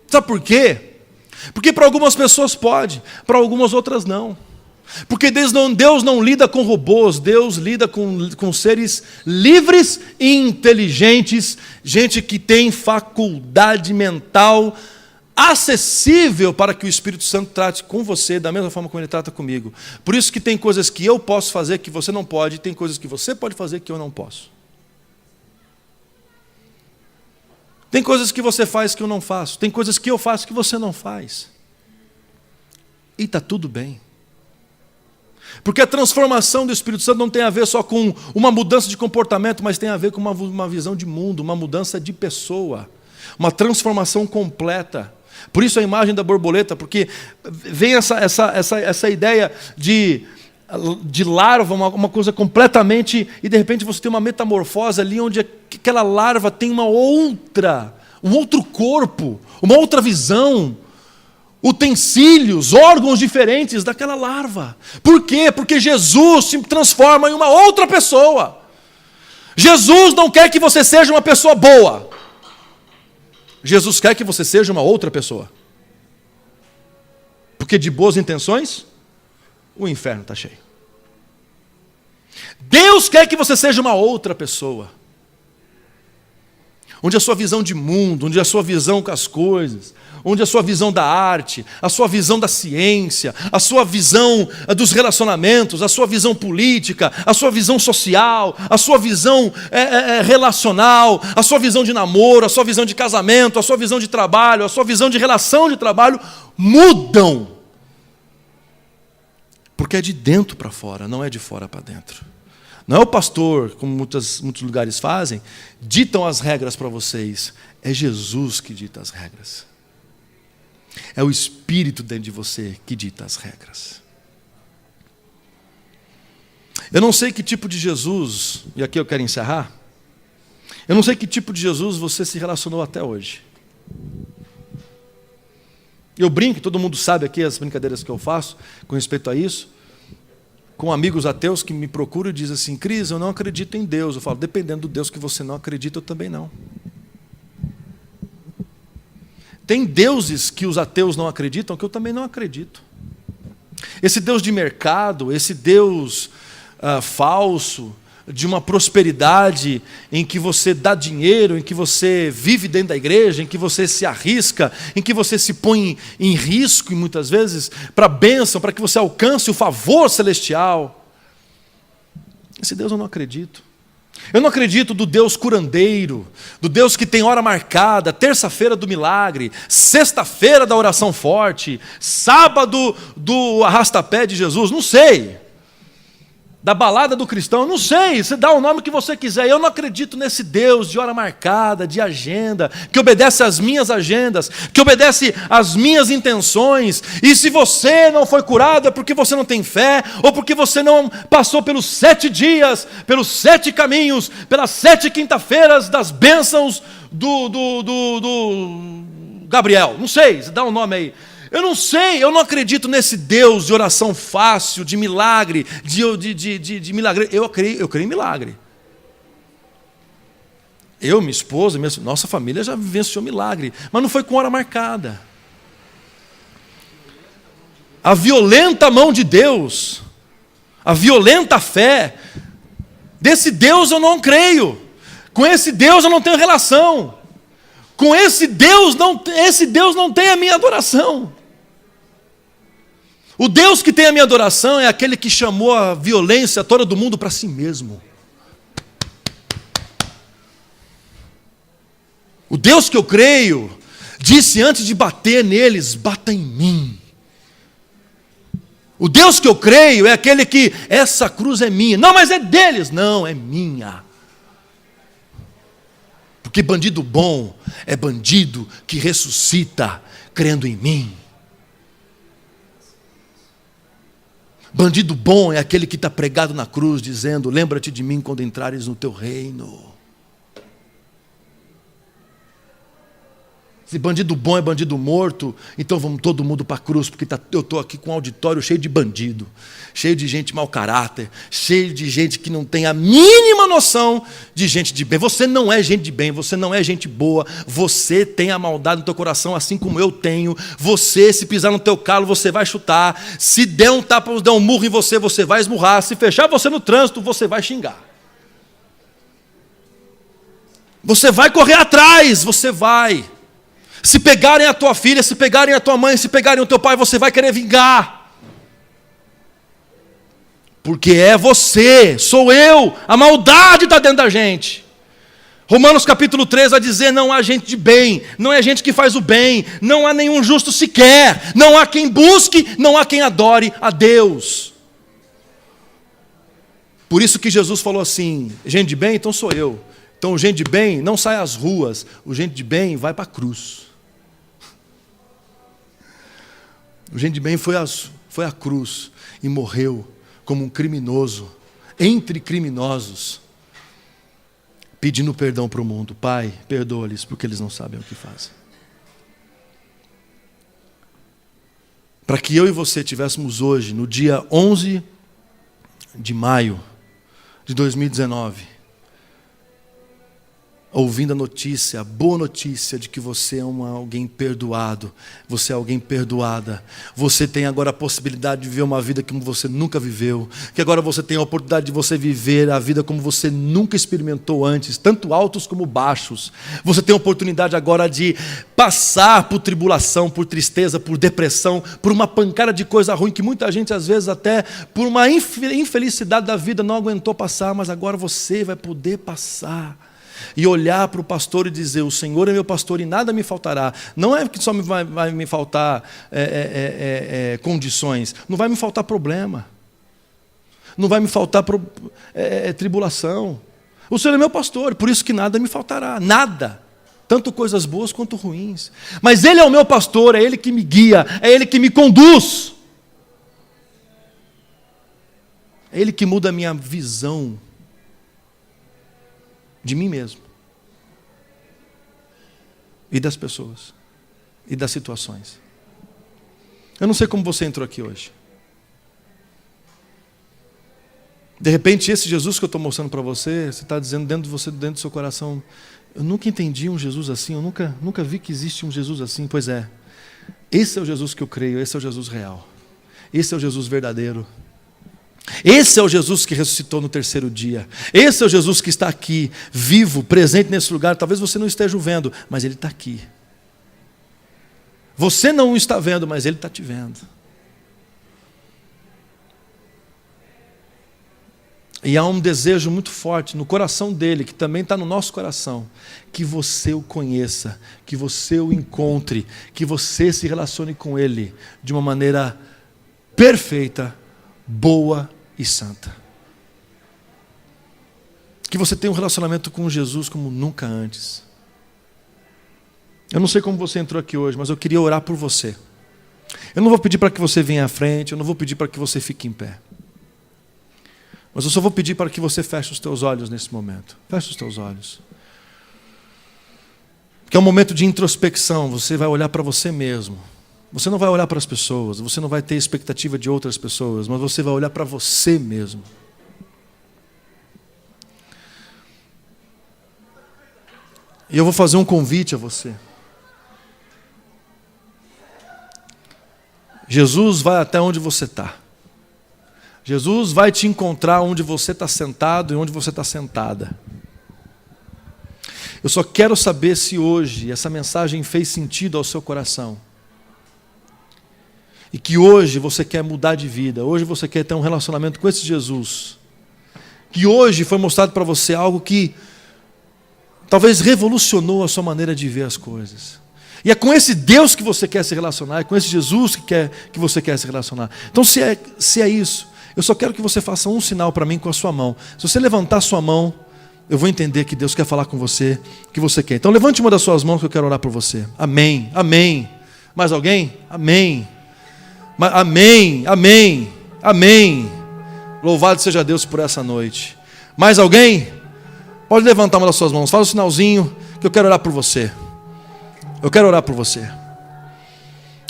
Sabe por quê? Porque para algumas pessoas pode, para algumas outras não. Porque Deus não lida com robôs, Deus lida com seres livres e inteligentes, gente que tem faculdade mental acessível para que o Espírito Santo trate com você da mesma forma como Ele trata comigo. Por isso que tem coisas que eu posso fazer que você não pode, e tem coisas que você pode fazer que eu não posso. Tem coisas que você faz que eu não faço, tem coisas que eu faço que você não faz. E está tudo bem. Porque a transformação do Espírito Santo não tem a ver só com uma mudança de comportamento, mas tem a ver com uma visão de mundo, uma mudança de pessoa, uma transformação completa. Por isso a imagem da borboleta, porque vem essa ideia de larva, uma coisa completamente, e de repente você tem uma metamorfose ali, onde aquela larva tem um outro corpo, uma outra visão, utensílios, órgãos diferentes daquela larva. Por quê? Porque Jesus se transforma em uma outra pessoa. Jesus não quer que você seja uma pessoa boa. Jesus quer que você seja uma outra pessoa. Porque de boas intenções, o inferno está cheio. Deus quer que você seja uma outra pessoa. Onde a sua visão de mundo, onde a sua visão com as coisas, onde a sua visão da arte, a sua visão da ciência, a sua visão dos relacionamentos, a sua visão política, a sua visão social, a sua visão relacional, a sua visão de namoro, a sua visão de casamento, a sua visão de trabalho, a sua visão de relação de trabalho, mudam. Porque é de dentro para fora, não é de fora para dentro. Não é o pastor, como muitos lugares fazem, ditam as regras para vocês. É Jesus que dita as regras. É o Espírito dentro de você que dita as regras. Eu não sei que tipo de Jesus, e aqui eu quero encerrar, eu não sei que tipo de Jesus você se relacionou até hoje. Eu brinco, todo mundo sabe aqui as brincadeiras que eu faço com respeito a isso, com amigos ateus que me procuram e dizem assim, Cris, eu não acredito em Deus. Eu falo, dependendo do Deus que você não acredita, eu também não. Tem deuses que os ateus não acreditam, que eu também não acredito. Esse Deus de mercado, esse Deus falso, de uma prosperidade em que você dá dinheiro, em que você vive dentro da igreja, em que você se arrisca, em que você se põe em risco, e muitas vezes, para a bênção, para que você alcance o favor celestial. Esse Deus eu não acredito. Eu não acredito do Deus curandeiro, do Deus que tem hora marcada, terça-feira do milagre, sexta-feira da oração forte, sábado do arrastapé de Jesus, não sei. Da balada do cristão, não sei, você dá o nome que você quiser. Eu não acredito nesse Deus de hora marcada, de agenda, que obedece às minhas agendas, que obedece às minhas intenções. E se você não foi curado é porque você não tem fé, ou porque você não passou pelos 7 dias, pelos 7 caminhos, pelas 7 quinta-feiras das bênçãos do Gabriel. Não sei, você dá um nome aí. Eu não sei, eu não acredito nesse Deus de oração fácil, de milagre, de milagre. Eu creio em milagre. Eu, minha esposa, nossa família já vivenciou milagre, mas não foi com hora marcada. A violenta mão de Deus, a violenta fé, desse Deus eu não creio. Com esse Deus eu não tenho relação. Com esse Deus não tem a minha adoração. O Deus que tem a minha adoração é aquele que chamou a violência toda do mundo para si mesmo. O Deus que eu creio disse antes de bater neles, bata em mim. O Deus que eu creio é aquele que, essa cruz é minha. Não, mas é deles. Não, é minha. Porque bandido bom é bandido que ressuscita crendo em mim. Bandido bom é aquele que está pregado na cruz dizendo, lembra-te de mim quando entrares no teu reino. Se bandido bom é bandido morto, então vamos todo mundo para a cruz, porque eu estou aqui com um auditório cheio de bandido, cheio de gente mau caráter, cheio de gente que não tem a mínima noção de gente de bem. Você não é gente de bem, você não é gente boa, você tem a maldade no teu coração, assim como eu tenho. Você, se pisar no teu calo, você vai chutar. Se der um tapa, der um murro em você, você vai esmurrar. Se fechar você no trânsito, você vai xingar. Você vai correr atrás, você vai. Se pegarem a tua filha, se pegarem a tua mãe, se pegarem o teu pai, você vai querer vingar. Porque é você, sou eu, a maldade está dentro da gente. Romanos capítulo 3 vai dizer, não há gente de bem, não é gente que faz o bem, não há nenhum justo sequer, não há quem busque, não há quem adore a Deus. Por isso que Jesus falou assim, gente de bem, então sou eu. Então o gente de bem não sai às ruas, o gente de bem vai para a cruz. O gente de bem foi à cruz e morreu como um criminoso, entre criminosos, pedindo perdão para o mundo. Pai, perdoa-lhes porque eles não sabem o que fazem. Para que eu e você tivéssemos hoje, no dia 11 de maio de 2019, ouvindo a notícia, a boa notícia de que você é alguém perdoado, você é alguém perdoada, você tem agora a possibilidade de viver uma vida como você nunca viveu, que agora você tem a oportunidade de você viver a vida como você nunca experimentou antes, tanto altos como baixos. Você tem a oportunidade agora de passar por tribulação, por tristeza, por depressão, por uma pancada de coisa ruim que muita gente às vezes até por uma infelicidade da vida não aguentou passar, mas agora você vai poder passar. E olhar para o pastor e dizer, o Senhor é meu pastor e nada me faltará. Não é que só vai me faltar condições, não vai me faltar problema, não vai me faltar tribulação. O Senhor é meu pastor, por isso que nada me faltará, nada. Tanto coisas boas quanto ruins. Mas Ele é o meu pastor, é Ele que me guia, é Ele que me conduz. É Ele que muda a minha visão de mim mesmo, e das pessoas, e das situações. Eu não sei como você entrou aqui hoje. De repente, esse Jesus que eu estou mostrando para você, você está dizendo dentro do seu coração, eu nunca entendi um Jesus assim, eu nunca vi que existe um Jesus assim. Pois é, esse é o Jesus que eu creio, esse é o Jesus real, esse é o Jesus verdadeiro. Esse é o Jesus que ressuscitou no terceiro dia. Esse é o Jesus que está aqui, vivo, presente nesse lugar. Talvez você não esteja o vendo, mas Ele está aqui. Você não o está vendo, mas Ele está te vendo. E há um desejo muito forte no coração dele, que também está no nosso coração, que você o conheça, que você o encontre, que você se relacione com Ele de uma maneira perfeita, boa e santa. Que você tenha um relacionamento com Jesus como nunca antes. Eu não sei como você entrou aqui hoje, mas eu queria orar por você. Eu não vou pedir para que você venha à frente, eu não vou pedir para que você fique em pé. Mas eu só vou pedir para que você feche os teus olhos nesse momento. Feche os teus olhos. Porque é um momento de introspecção, você vai olhar para você mesmo. Você não vai olhar para as pessoas, você não vai ter expectativa de outras pessoas, mas você vai olhar para você mesmo. E eu vou fazer um convite a você. Jesus vai até onde você está. Jesus vai te encontrar onde você está sentado e onde você está sentada. Eu só quero saber se hoje essa mensagem fez sentido ao seu coração. E que hoje você quer mudar de vida, hoje você quer ter um relacionamento com esse Jesus. Que hoje foi mostrado para você algo que talvez revolucionou a sua maneira de ver as coisas. E é com esse Deus que você quer se relacionar, é com esse Jesus que você quer se relacionar. Então, se é isso, eu só quero que você faça um sinal para mim com a sua mão. Se você levantar a sua mão, eu vou entender que Deus quer falar com você, que você quer. Então, levante uma das suas mãos que eu quero orar por você. Amém, amém. Mais alguém? Amém. Amém, amém, amém. Louvado seja Deus por essa noite. Mais alguém? Pode levantar uma das suas mãos. Faz o sinalzinho que eu quero orar por você. Eu quero orar por você.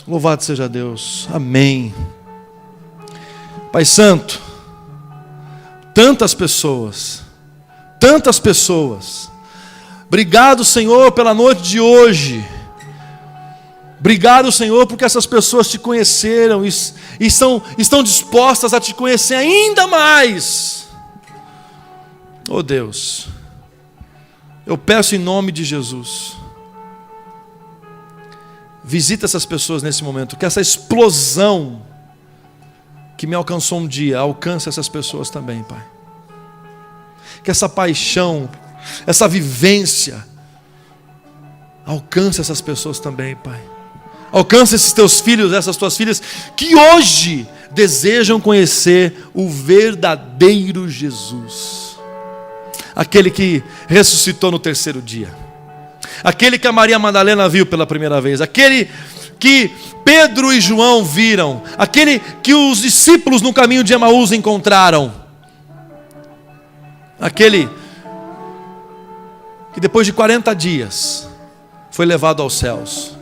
Louvado seja Deus. Amém. Pai Santo, tantas pessoas. Obrigado, Senhor, pela noite de hoje. Obrigado, Senhor, porque essas pessoas te conheceram e estão dispostas a te conhecer ainda mais. Oh Deus, eu peço em nome de Jesus, visita essas pessoas nesse momento, que essa explosão que me alcançou um dia, alcance essas pessoas também, Pai. Que essa paixão, essa vivência, alcance essas pessoas também, Pai. Alcance esses teus filhos, essas tuas filhas, que hoje desejam conhecer o verdadeiro Jesus. Aquele que ressuscitou no terceiro dia. Aquele que a Maria Madalena viu pela primeira vez. Aquele que Pedro e João viram. Aquele que os discípulos no caminho de Emaús encontraram. Aquele que depois de 40 dias foi levado aos céus.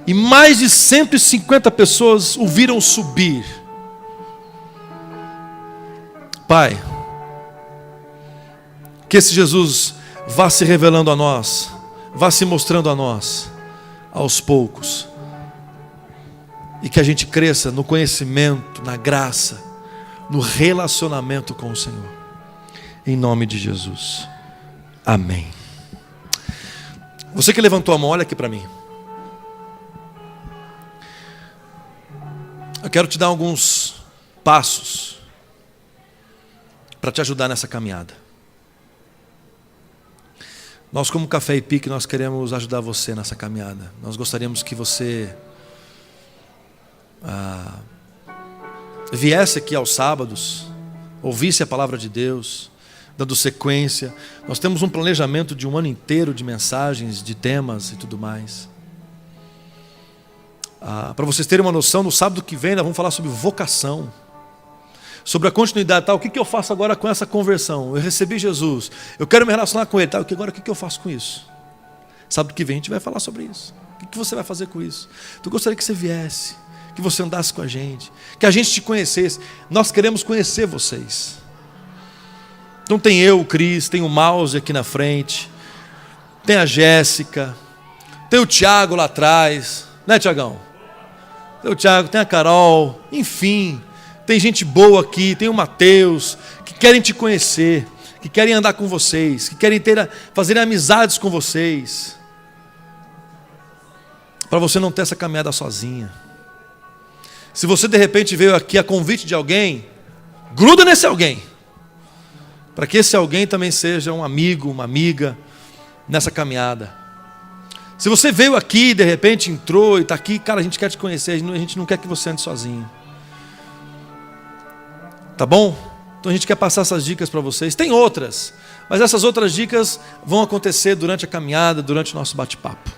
E mais de 150 pessoas o viram subir. Pai, que esse Jesus vá se revelando a nós, vá se mostrando a nós, aos poucos. E que a gente cresça no conhecimento, na graça, no relacionamento com o Senhor. Em nome de Jesus. Amém. Você que levantou a mão, olha aqui para mim. Eu quero te dar alguns passos para te ajudar nessa caminhada. Nós, como Café e Pique, nós queremos ajudar você nessa caminhada. Nós gostaríamos que você viesse aqui aos sábados, ouvisse a palavra de Deus, dando sequência. Nós temos um planejamento de um ano inteiro de mensagens, de temas e tudo mais. Para vocês terem uma noção, no sábado que vem nós vamos falar sobre vocação, sobre a continuidade, tá? O que eu faço agora com essa conversão? Eu recebi Jesus, eu quero me relacionar com Ele, tá? Agora o que eu faço com isso? Sábado que vem a gente vai falar sobre isso. O que você vai fazer com isso? Eu gostaria que você viesse, que você andasse com a gente, que a gente te conhecesse. Nós queremos conhecer vocês. Então tem eu, o Cris, tem o Mouse aqui na frente, tem a Jéssica, tem o Tiago lá atrás, né, Tiagão? Tem o Tiago, tem a Carol, enfim, tem gente boa aqui, tem o Mateus, que querem te conhecer, que querem andar com vocês, que querem fazer amizades com vocês, para você não ter essa caminhada sozinha. Se você de repente veio aqui a convite de alguém, gruda nesse alguém, para que esse alguém também seja um amigo, uma amiga nessa caminhada. Se você veio aqui, de repente entrou e está aqui, cara, a gente quer te conhecer, a gente não quer que você ande sozinho. Tá bom? Então a gente quer passar essas dicas para vocês. Tem outras, mas essas outras dicas vão acontecer durante a caminhada, durante o nosso bate-papo,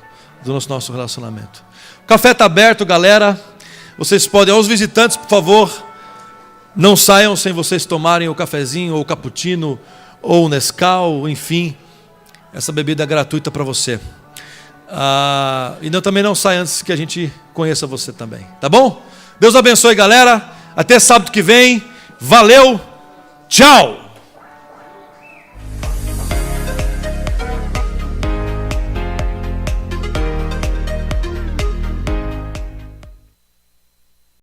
do nosso relacionamento. O café está aberto, galera. Vocês podem, aos visitantes, por favor, não saiam sem vocês tomarem o cafezinho, ou o cappuccino, ou o Nescau, enfim. Essa bebida é gratuita para você. E também não sai antes que a gente conheça você também, tá bom? Deus abençoe, galera. Até sábado que vem. Valeu. Tchau.